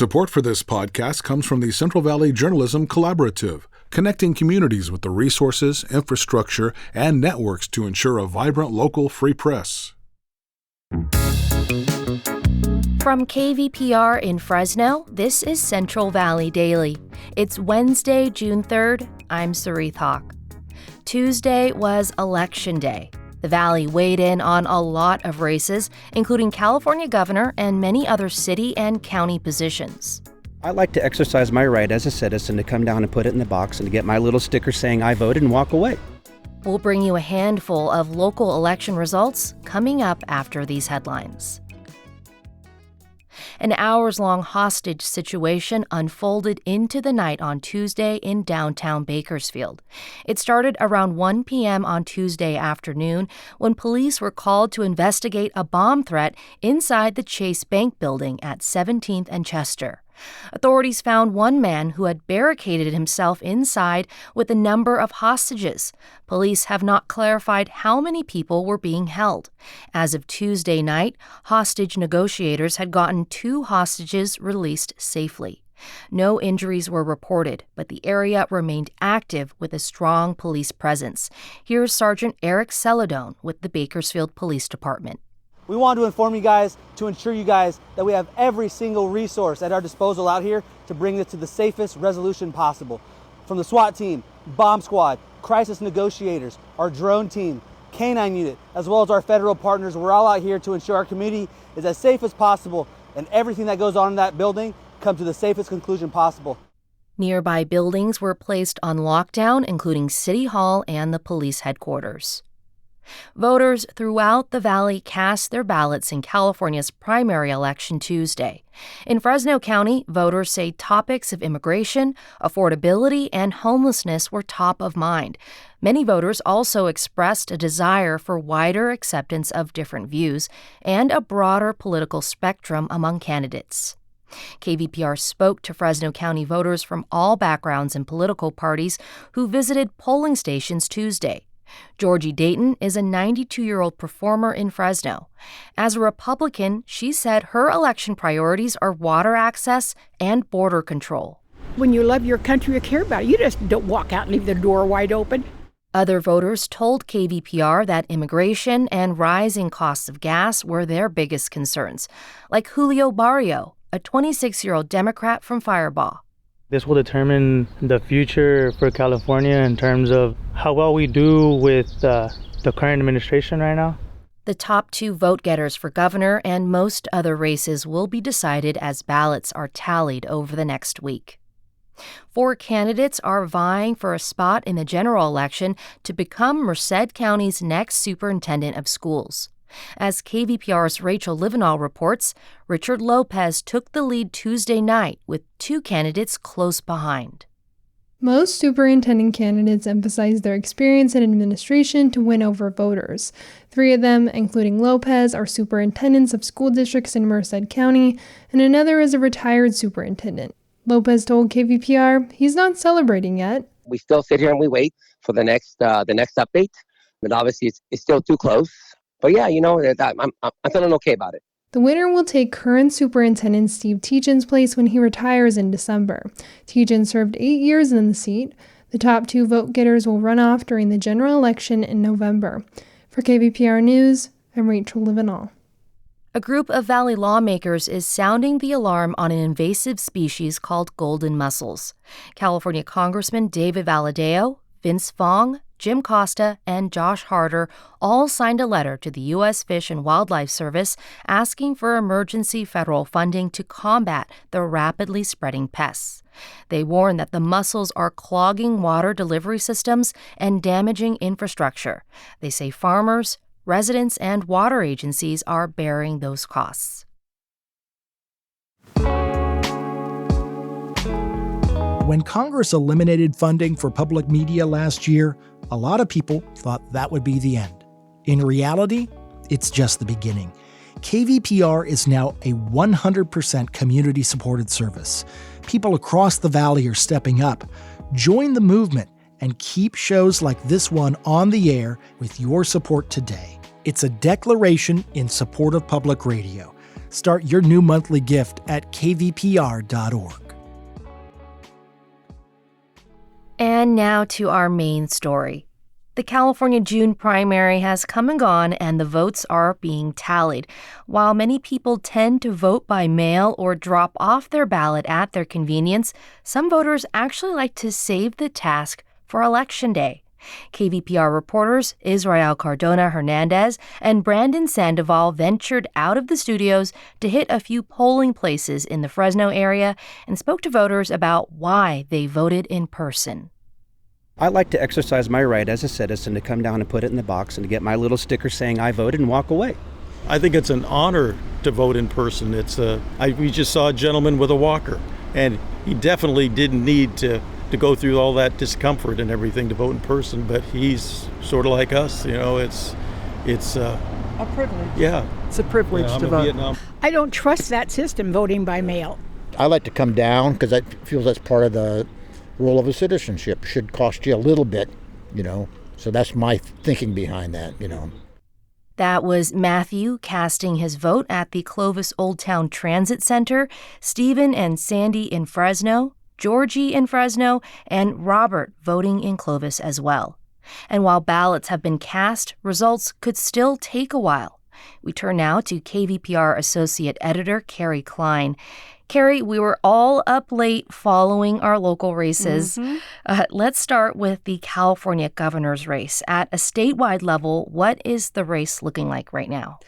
Support for this podcast comes from the Central Valley Journalism Collaborative, connecting communities with the resources, infrastructure, and networks to ensure a vibrant local free press. From KVPR in Fresno, this is Central Valley Daily. It's Wednesday, June 3rd. I'm Sarith Hawk. Tuesday was Election Day. The Valley weighed in on a lot of races, including California governor and many other city and county positions. I like to exercise my right as a citizen to come down and put it in the box and to get my little sticker saying I voted and walk away. We'll bring you a handful of local election results coming up after these headlines. An hours-long hostage situation unfolded into the night on Tuesday in downtown Bakersfield. It started around 1 p.m. on Tuesday afternoon when police were called to investigate a bomb threat inside the Chase Bank building at 17th and Chester. Authorities found one man who had barricaded himself inside with a number of hostages. Police have not clarified how many people were being held. As of Tuesday night, hostage negotiators had gotten 2 hostages released safely. No injuries were reported, but the area remained active with a strong police presence. Here's Sergeant Eric Celadon with the Bakersfield Police Department. We want to inform you guys to ensure you guys that we have every single resource at our disposal out here to bring this to the safest resolution possible. From the SWAT team, bomb squad, crisis negotiators, our drone team, K-9 unit, as well as our federal partners, we're all out here to ensure our community is as safe as possible and everything that goes on in that building comes to the safest conclusion possible. Nearby buildings were placed on lockdown, including City Hall and the police headquarters. Voters throughout the Valley cast their ballots in California's primary election Tuesday. In Fresno County, voters say topics of immigration, affordability, and homelessness were top of mind. Many voters also expressed a desire for wider acceptance of different views and a broader political spectrum among candidates. KVPR spoke to Fresno County voters from all backgrounds and political parties who visited polling stations Tuesday. Georgie Dayton is a 92-year-old performer in Fresno. As a Republican, she said her election priorities are water access and border control. When you love your country, you care about it. You just don't walk out and leave the door wide open. Other voters told KVPR that immigration and rising costs of gas were their biggest concerns, like Julio Barrio, a 26-year-old Democrat from Firebaugh. This will determine the future for California in terms of how well we do with the current administration right now. The top 2 vote-getters for governor and most other races will be decided as ballots are tallied over the next week. 4 candidates are vying for a spot in the general election to become Merced County's next superintendent of schools. As KVPR's Rachel Livenall reports, Richard Lopez took the lead Tuesday night with 2 candidates close behind. Most superintendent candidates emphasize their experience in administration to win over voters. 3 of them, including Lopez, are superintendents of school districts in Merced County, and another is a retired superintendent. Lopez told KVPR he's not celebrating yet. We still sit here and we wait for the next update, but obviously it's still too close. But yeah, I'm feeling okay about it. The winner will take current Superintendent Steve Teachin's place when he retires in December. Teachin served 8 years in the seat. The top 2 vote-getters will run off during the general election in November. For KVPR News, I'm Rachel Livenall. A group of Valley lawmakers is sounding the alarm on an invasive species called golden mussels. California Congressman David Valadao, Vince Fong, Jim Costa, and Josh Harder all signed a letter to the U.S. Fish and Wildlife Service asking for emergency federal funding to combat the rapidly spreading pests. They warn that the mussels are clogging water delivery systems and damaging infrastructure. They say farmers, residents, and water agencies are bearing those costs. When Congress eliminated funding for public media last year, a lot of people thought that would be the end. In reality, it's just the beginning. KVPR is now a 100% community-supported service. People across the Valley are stepping up. Join the movement and keep shows like this one on the air with your support today. It's a declaration in support of public radio. Start your new monthly gift at kvpr.org. And now to our main story. The California June primary has come and gone, and the votes are being tallied. While many people tend to vote by mail or drop off their ballot at their convenience, some voters actually like to save the task for Election Day. KVPR reporters Israel Cardona Hernandez and Brandon Sandoval ventured out of the studios to hit a few polling places in the Fresno area and spoke to voters about why they voted in person. I like to exercise my right as a citizen to come down and put it in the box and to get my little sticker saying I voted and walk away. I think it's an honor to vote in person. We just saw a gentleman with a walker, and he definitely didn't need to go through all that discomfort and everything to vote in person, but he's sort of like us, it's a privilege. Yeah. It's a privilege to vote. I don't trust that system, voting by mail. I like to come down because I feel that's part of the role of a citizenship. Should cost you a little bit, so that's my thinking behind that, That was Matthew casting his vote at the Clovis Old Town Transit Center, Stephen and Sandy in Fresno, Georgie in Fresno, and Robert voting in Clovis as well. And while ballots have been cast, results could still take a while. We turn now to KVPR Associate Editor Kerry Klein. Kerry, we were all up late following our local races. Let's start with the California governor's race. At a statewide level, what is the race looking like right now?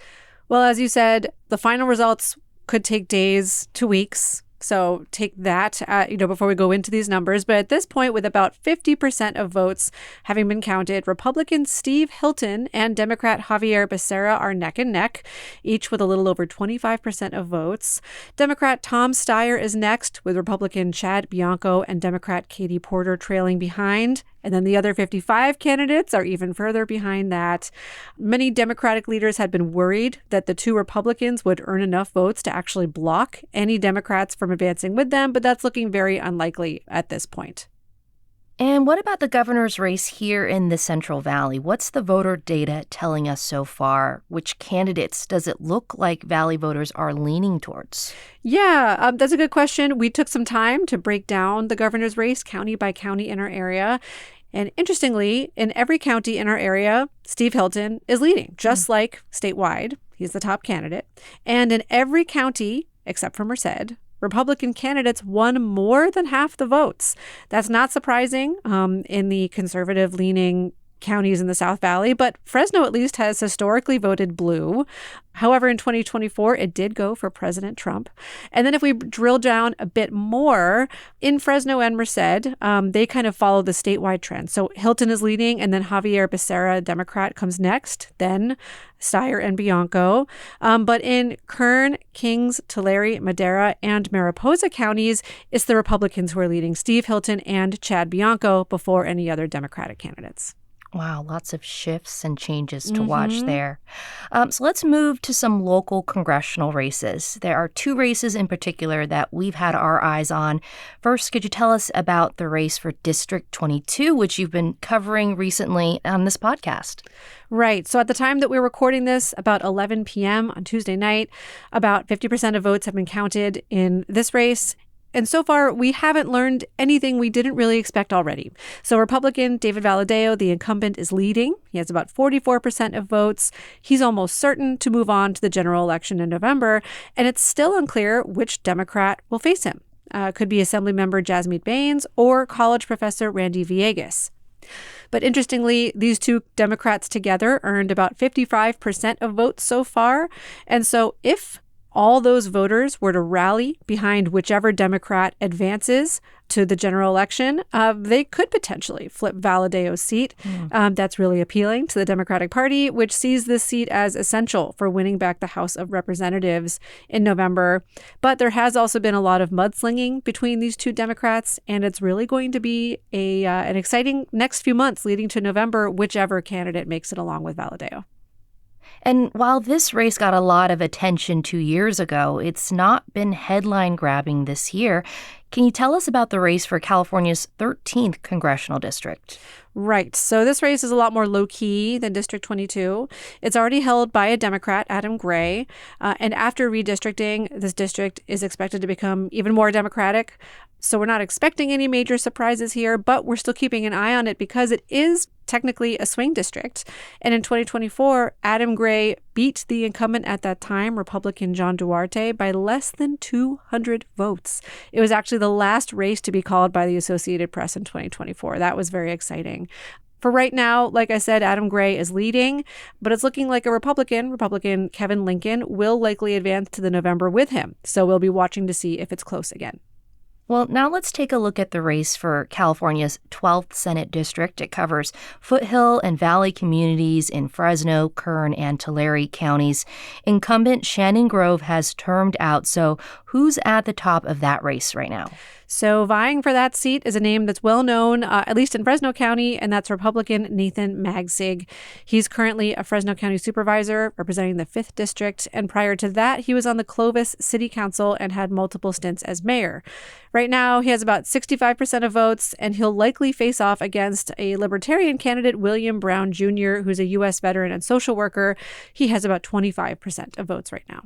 Well, as you said, the final results could take days to weeks. So take that, before we go into these numbers. But at this point, with about 50% of votes having been counted, Republican Steve Hilton and Democrat Javier Becerra are neck and neck, each with a little over 25% of votes. Democrat Tom Steyer is next, with Republican Chad Bianco and Democrat Katie Porter trailing behind. And then the other 55 candidates are even further behind that. Many Democratic leaders had been worried that the two Republicans would earn enough votes to actually block any Democrats from advancing with them, but that's looking very unlikely at this point. And what about the governor's race here in the Central Valley? What's the voter data telling us so far? Which candidates does it look like Valley voters are leaning towards? Yeah, that's a good question. We took some time to break down the governor's race county by county in our area. And interestingly, in every county in our area, Steve Hilton is leading, just like statewide. He's the top candidate. And in every county, except for Merced, Republican candidates won more than half the votes. That's not surprising in the conservative-leaning counties in the South Valley, but Fresno at least has historically voted blue. However, in 2024, it did go for President Trump. And then if we drill down a bit more, in Fresno and Merced, they kind of follow the statewide trend. So Hilton is leading, and then Javier Becerra, Democrat, comes next, then Steyer and Bianco. But in Kern, Kings, Tulare, Madera, and Mariposa counties, it's the Republicans who are leading, Steve Hilton and Chad Bianco, before any other Democratic candidates. Wow, lots of shifts and changes to watch there. So let's move to some local congressional races. There are two races in particular that we've had our eyes on. First, could you tell us about the race for District 22, which you've been covering recently on this podcast? Right. So at the time that we're recording this, about 11 p.m. on Tuesday night, about 50% of votes have been counted in this race. And so far, we haven't learned anything we didn't really expect already. So Republican David Valadao, the incumbent, is leading. He has about 44% of votes. He's almost certain to move on to the general election in November. And it's still unclear which Democrat will face him. Could be Assemblymember Jasmeet Bains or college professor Randy Villegas. But interestingly, these two Democrats together earned about 55% of votes so far. And so if all those voters were to rally behind whichever Democrat advances to the general election, they could potentially flip Valadao's seat. That's really appealing to the Democratic Party, which sees this seat as essential for winning back the House of Representatives in November. But there has also been a lot of mudslinging between these two Democrats, and it's really going to be an exciting next few months leading to November, whichever candidate makes it along with Valadao. And while this race got a lot of attention 2 years ago, it's not been headline-grabbing this year. Can you tell us about the race for California's 13th congressional district? Right. So this race is a lot more low-key than District 22. It's already held by a Democrat, Adam Gray. And after redistricting, this district is expected to become even more Democratic. So we're not expecting any major surprises here, but we're still keeping an eye on it because it is technically a swing district. And in 2024, Adam Gray beat the incumbent at that time, Republican John Duarte, by less than 200 votes. It was actually the last race to be called by the Associated Press in 2024. That was very exciting. For right now, like I said, Adam Gray is leading, but it's looking like a Republican Kevin Lincoln, will likely advance to the November with him. So we'll be watching to see if it's close again. Well, now let's take a look at the race for California's 12th Senate District. It covers foothill and valley communities in Fresno, Kern, and Tulare counties. Incumbent Shannon Grove has termed out, so who's at the top of that race right now? So vying for that seat is a name that's well known, at least in Fresno County, and that's Republican Nathan Magsig. He's currently a Fresno County supervisor representing the 5th District, and prior to that, he was on the Clovis City Council and had multiple stints as mayor. Right now, he has about 65% of votes, and he'll likely face off against a Libertarian candidate, William Brown Jr., who's a U.S. veteran and social worker. He has about 25% of votes right now.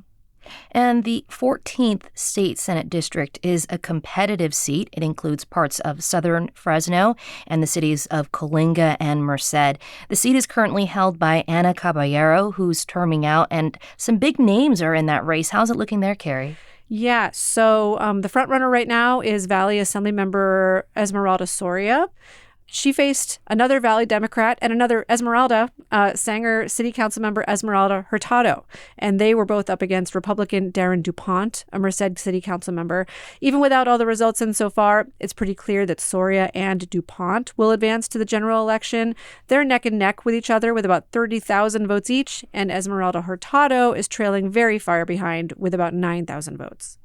And the 14th State Senate District is a competitive seat. It includes parts of southern Fresno and the cities of Coalinga and Merced. The seat is currently held by Ana Caballero, who's terming out, and some big names are in that race. How's it looking there, Kerry? Yeah, so the front runner right now is Valley Assemblymember Esmeralda Soria. She faced another Valley Democrat and another Esmeralda, Sanger City Council member Esmeralda Hurtado. And they were both up against Republican Darren DuPont, a Merced City Council member. Even without all the results in so far, it's pretty clear that Soria and DuPont will advance to the general election. They're neck and neck with each other with about 30,000 votes each, and Esmeralda Hurtado is trailing very far behind with about 9,000 votes.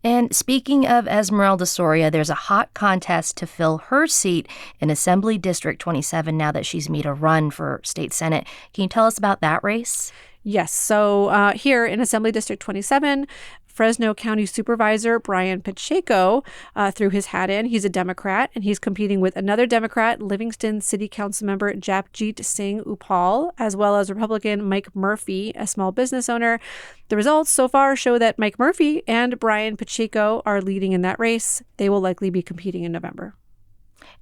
And speaking of Esmeralda Soria, there's a hot contest to fill her seat in Assembly District 27 now that she's made a run for state senate. Can you tell us about that race? Yes. So here in Assembly District 27, Fresno County Supervisor Brian Pacheco threw his hat in. He's a Democrat, and he's competing with another Democrat, Livingston City Council member Japjit Singh Upal, as well as Republican Mike Murphy, a small business owner. The results so far show that Mike Murphy and Brian Pacheco are leading in that race. They will likely be competing in November.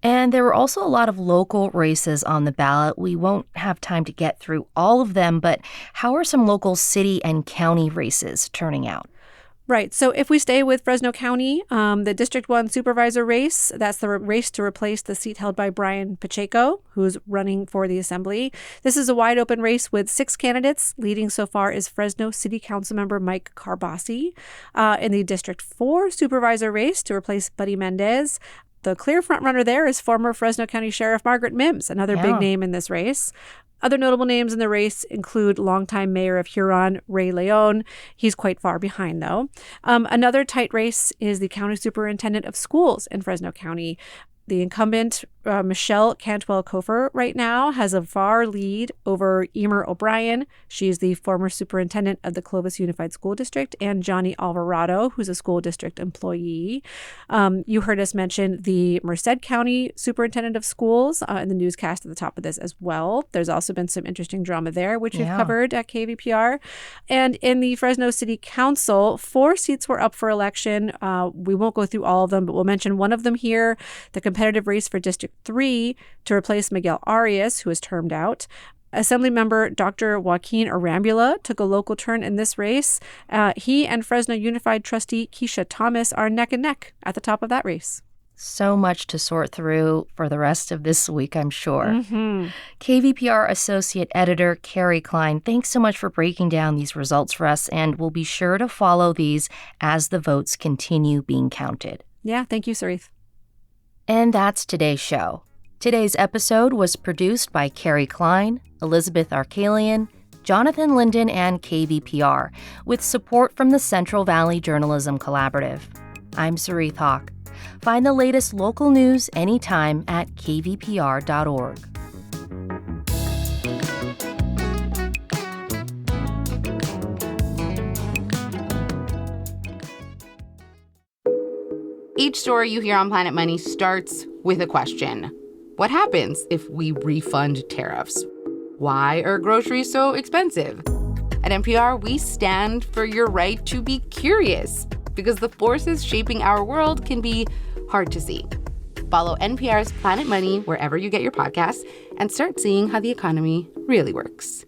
And there were also a lot of local races on the ballot. We won't have time to get through all of them, but how are some local city and county races turning out? Right. So if we stay with Fresno County, the District 1 supervisor race, that's the race to replace the seat held by Brian Pacheco, who's running for the assembly. This is a wide open race with 6 candidates. Leading so far is Fresno City Council member Mike Carbasi. In the District 4 supervisor race to replace Buddy Mendez, the clear frontrunner there is former Fresno County Sheriff Margaret Mims, another big name in this race. Other notable names in the race include longtime mayor of Huron, Ray Leon. He's quite far behind, though. Another tight race is the county superintendent of schools in Fresno County. The incumbent, Michelle Cantwell-Kofer, right now has a far lead over Emer O'Brien. She's the former superintendent of the Clovis Unified School District, and Johnny Alvarado, who's a school district employee. You heard us mention the Merced County superintendent of schools in the newscast at the top of this as well. There's also been some interesting drama there, which we've covered at KVPR. And in the Fresno City Council, 4 seats were up for election. We won't go through all of them, but we'll mention one of them here, the competitive race for District 3 to replace Miguel Arias, who is termed out. Assemblymember Dr. Joaquin Arambula took a local turn in this race. He and Fresno Unified trustee Keisha Thomas are neck and neck at the top of that race. So much to sort through for the rest of this week, I'm sure. KVPR Associate Editor Kerry Klein, thanks so much for breaking down these results for us, and we'll be sure to follow these as the votes continue being counted. Yeah, thank you, Sarith. And that's today's show. Today's episode was produced by Kerry Klein, Elizabeth Arkalian, Jonathan Linden, and KVPR, with support from the Central Valley Journalism Collaborative. I'm Sarith Hawk. Find the latest local news anytime at kvpr.org. Each story you hear on Planet Money starts with a question. What happens if we refund tariffs? Why are groceries so expensive? At NPR, we stand for your right to be curious, because the forces shaping our world can be hard to see. Follow NPR's Planet Money wherever you get your podcasts and start seeing how the economy really works.